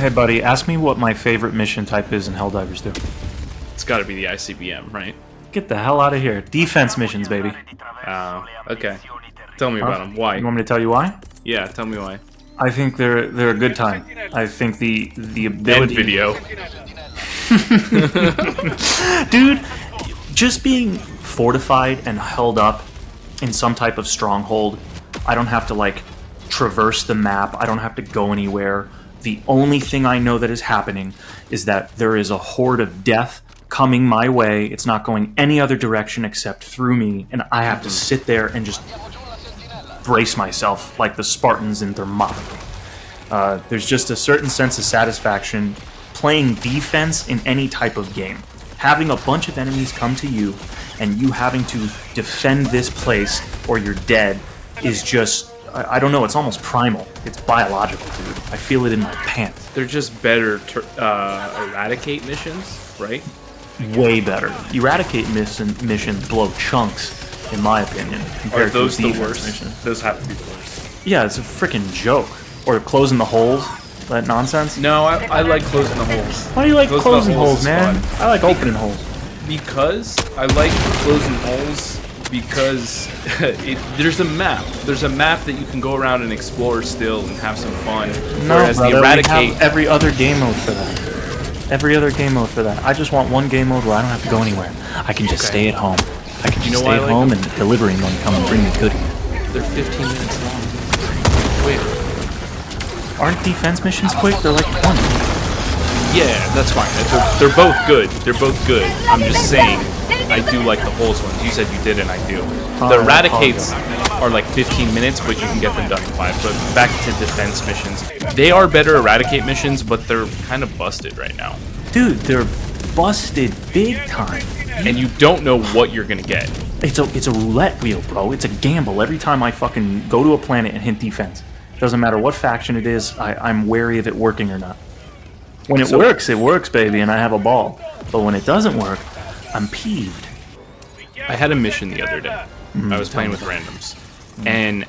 Hey, buddy, ask me what my favorite mission type is in Helldivers 2. It's got to be the ICBM, right? Get the hell out of here. Defense missions, baby. Okay. Tell me about them. Why? You want me to tell you why? Yeah, tell me why. I think they're a good time. I think the End ability... video. Dude, just being fortified and held up in some type of stronghold, I don't have to, like, traverse the map. I don't have to go anywhere. The only thing I know that is happening is that there is a horde of death coming my way. It's not going any other direction except through me, and I have to sit there and just brace myself like the Spartans in Thermopylae. There's just a certain sense of satisfaction playing defense in any type of game. Having a bunch of enemies come to you and you having to defend this place or you're dead is just, I don't know, it's almost primal. It's biological, dude. I feel it in my pants. They're just better eradicate missions, right? Way better. Eradicate missions blow chunks, in my opinion. Are those to the defense worst? missions. Those have to be the worst. Yeah, it's a freaking joke. Or closing the holes. That nonsense. No, I like closing the holes. Why do you like closing holes, is man? fun. I like opening holes. Because I like closing holes because there's a map. There's a map that you can go around and explore still and have some fun. No, Whereas brother, the eradicate, we have every other game mode for that. Every other game mode for that. I just want one game mode where I don't have to go anywhere. I can just stay at home. I can just stay at home and delivery men come and bring me goodies. they're 15 minutes long. Wait. Aren't defense missions quick? They're like 20. Yeah, that's fine. They're both good. They're both good. I'm just saying, I do like the holes ones. You said you did, and I do. The eradicates are like 15 minutes, but you can get them done in 5. But back to defense missions. They are better eradicate missions, but they're kind of busted right now. Dude, they're busted big time. And you don't know what you're gonna get. It's a roulette wheel, bro. It's a gamble. Every time I fucking go to a planet and hit defense. Doesn't matter what faction it is, I'm wary of it working or not. When it works, baby, and I have a ball. But when it doesn't work, I'm peeved. I had a mission the other day. I was playing with randoms. And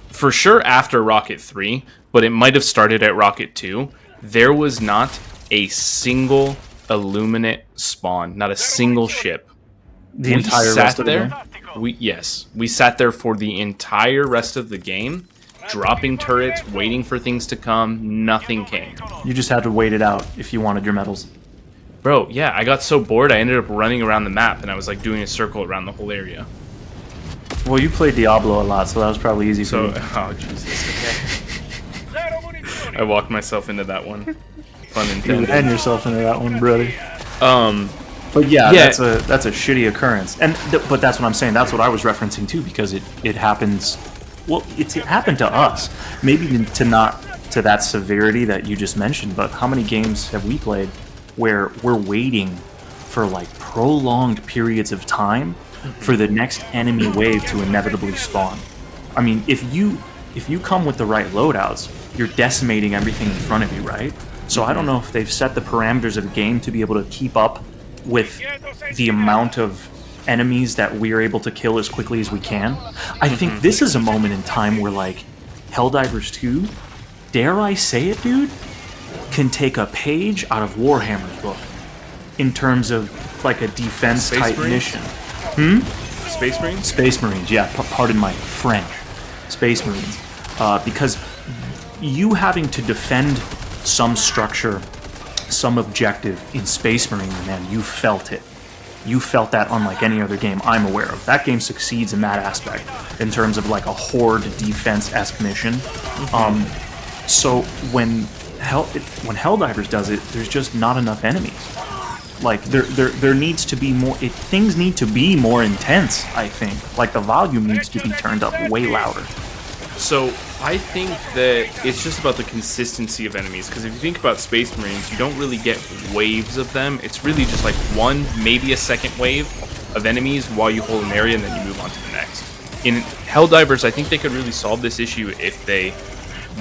for sure after Rocket 3, but it might have started at Rocket 2, there was not a single Illuminate spawn, not a single ship. The entire rest of the game? We sat there for the entire rest of the game, dropping turrets, waiting for things to come. Nothing came. You just had to wait it out if you wanted your medals. Bro, yeah, I got so bored I ended up running around the map and I was like doing a circle around the whole area. Well, you played Diablo a lot, so that was probably easy for you. Oh Jesus. Okay. I walked myself into that one. Pun intended. You ran yourself into that one, brother. But yeah, that's a shitty occurrence, but that's what I'm saying. That's what I was referencing too, because it happens. Well, it happened to us. Maybe not to that severity that you just mentioned, but how many games have we played where we're waiting for like prolonged periods of time for the next enemy wave to inevitably spawn? I mean, if you come with the right loadouts, you're decimating everything in front of you, right? So I don't know if they've set the parameters of the game to be able to keep up with the amount of enemies that we're able to kill as quickly as we can. I think this is a moment in time where, like, Helldivers 2, dare I say it, dude, can take a page out of Warhammer's book in terms of, like, a defense-type mission. Space Marines? Space Marines, yeah, pardon my French. Space Marines. Because you having to defend some structure, some objective in Space Marine, man, you felt it. You felt that unlike any other game I'm aware of. That game succeeds in that aspect, in terms of like a horde defense-esque mission. So when Helldivers does it, there's just not enough enemies. Like there needs to be more. Things need to be more intense. I think like the volume needs to be turned up way louder. So I think that it's just about the consistency of enemies, because if you think about Space Marines, you don't really get waves of them. It's really just like one, maybe a second wave of enemies while you hold an area and then you move on to the next. In Helldivers, I think they could really solve this issue if they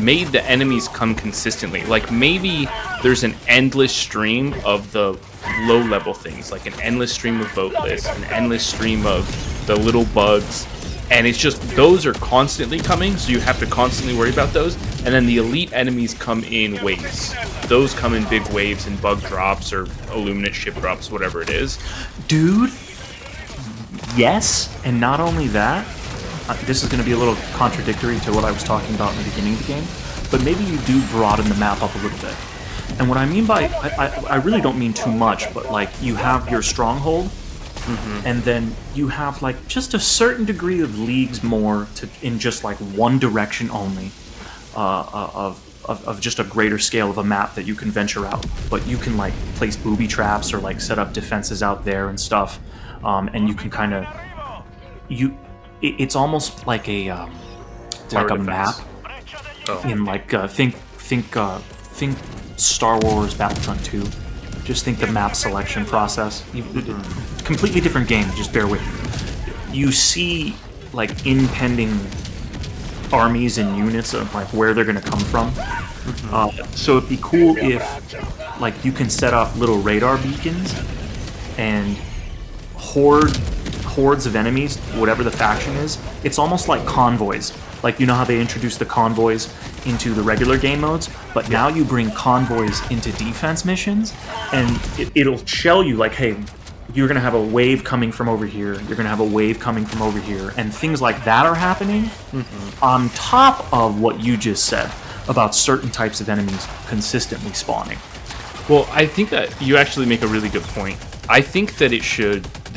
made the enemies come consistently. Like maybe there's an endless stream of the low-level things, like an endless stream of Voteless, an endless stream of the little bugs, And it's just, those are constantly coming, so you have to constantly worry about those. And then the elite enemies come in waves. Those come in big waves and bug drops or illuminate ship drops, whatever it is. Dude, yes, and not only that, this is going to be a little contradictory to what I was talking about in the beginning of the game, but maybe you do broaden the map up a little bit. And what I mean by, I really don't mean too much, but like you have your stronghold, and then you have like just a certain degree of leagues more in just like one direction only, of just a greater scale of a map that you can venture out. But you can like place booby traps or like set up defenses out there and stuff, and you can kind of it's almost like a map in like think Star Wars Battlefront 2. Just think the map selection process. Completely different game, just bear with me. You see like impending armies and units of like where they're going to come from. So it'd be cool if like you can set up little radar beacons and hordes of enemies, whatever the faction is. It's almost like convoys. Like, you know how they introduced the convoys into the regular game modes, but now you bring convoys into defense missions, and it'll shell you like, hey, you're going to have a wave coming from over here, you're going to have a wave coming from over here, and things like that are happening on top of what you just said about certain types of enemies consistently spawning. Well, I think that you actually make a really good point. I think that they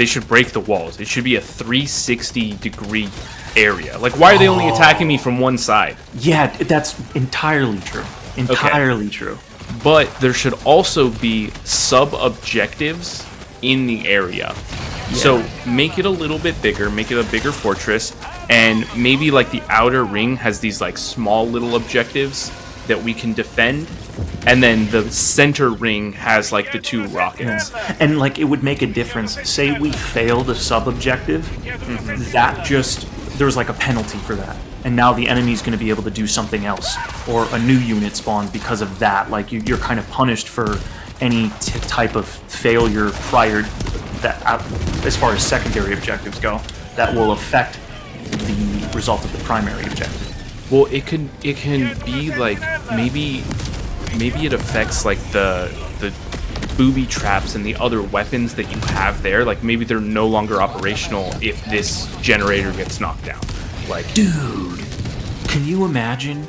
should break the walls. It should be a 360-degree area. Like, why are they only attacking me from one side? Yeah, that's entirely true. Entirely true. But there should also be sub-objectives in the area. Yeah. So make it a little bit bigger, make it a bigger fortress, and maybe like the outer ring has these like small little objectives that we can defend, and then the center ring has like the 2 rockets. Yeah. And like it would make a difference. Say we failed a sub-objective, that just, there's like a penalty for that. And now the enemy's going to be able to do something else, or a new unit spawns because of that. Like you're kind of punished for any type of failure prior that, as far as secondary objectives go, that will affect the result of the primary objective. Well, it can be like maybe it affects like the booby traps and the other weapons that you have there. Like maybe they're no longer operational if this generator gets knocked down. Like, dude, can you imagine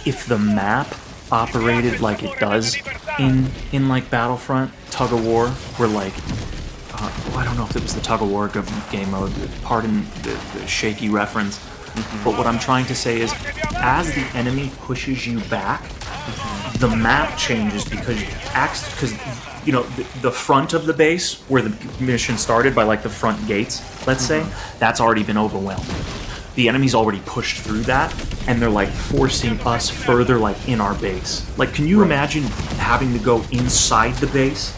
if the map operated like it does in like Battlefront Tug of War, where like I don't know if it was the Tug of War game mode. Pardon the shaky reference. But what I'm trying to say is, as the enemy pushes you back, the map changes because you know the front of the base where the mission started by like the front gates, let's say, that's already been overwhelmed. The enemy's already pushed through that, and they're like forcing us further like in our base. Like, can you imagine having to go inside the base,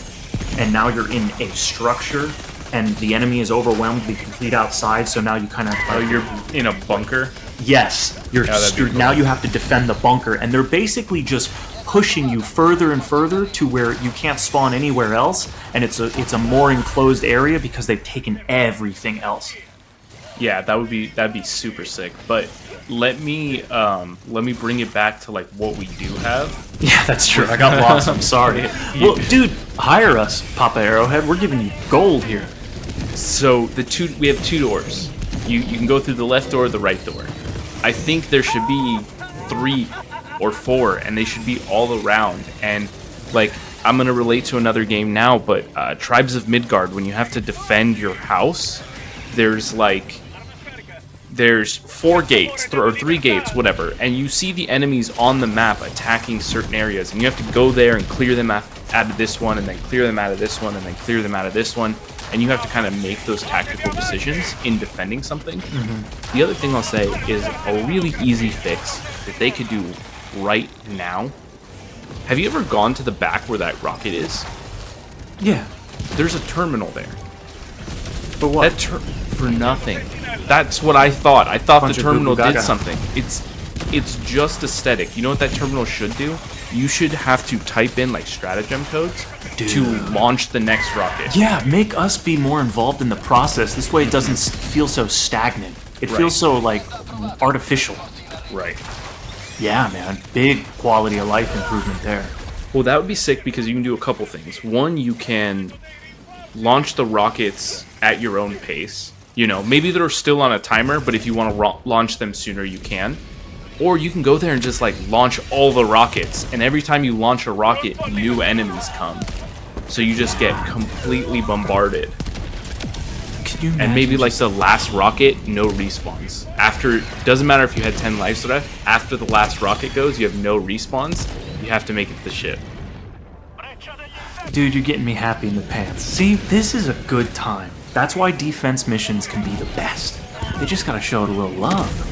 and now you're in a structure, and the enemy is overwhelmed the complete outside, so now you kind of... you're in a bunker? Yes. Now you have to defend the bunker, and they're basically just pushing you further and further to where you can't spawn anywhere else, and it's a more enclosed area because they've taken everything else. Yeah, that'd be super sick. But let me bring it back to like what we do have. Yeah, that's true. I got lost. I'm sorry. Well, dude, hire us, Papa Arrowhead. We're giving you gold here. So we have 2 doors. You can go through the left door or the right door. I think there should be 3 or 4, and they should be all around. And like, I'm gonna relate to another game now, but Tribes of Midgard, when you have to defend your house, there's 4 gates, or 3 gates, whatever, and you see the enemies on the map attacking certain areas, and you have to go there and clear them out of this one, and then clear them out of this one, and then clear them out of this one, and you have to kind of make those tactical decisions in defending something. The other thing I'll say is a really easy fix that they could do right now. Have you ever gone to the back where that rocket is? Yeah. There's a terminal there. For what? For nothing. That's what I thought. I thought the terminal did something. It's just aesthetic. You know what that terminal should do? You should have to type in like stratagem codes to launch the next rocket. Yeah, make us be more involved in the process. This way it doesn't feel so stagnant. It feels so, like, artificial. Right. Yeah, man. Big quality of life improvement there. Well, that would be sick because you can do a couple things. One, you can launch the rockets at your own pace. You know, maybe they're still on a timer, but if you want to launch them sooner, you can. Or you can go there and just, like, launch all the rockets. And every time you launch a rocket, new enemies come. So you just get completely bombarded. And maybe, like, the last rocket, no respawns. After, doesn't matter if you had 10 lives left, after the last rocket goes, you have no respawns. You have to make it to the ship. Dude, you're getting me happy in the pants. See, this is a good time. That's why defense missions can be the best. They just gotta show it a little love.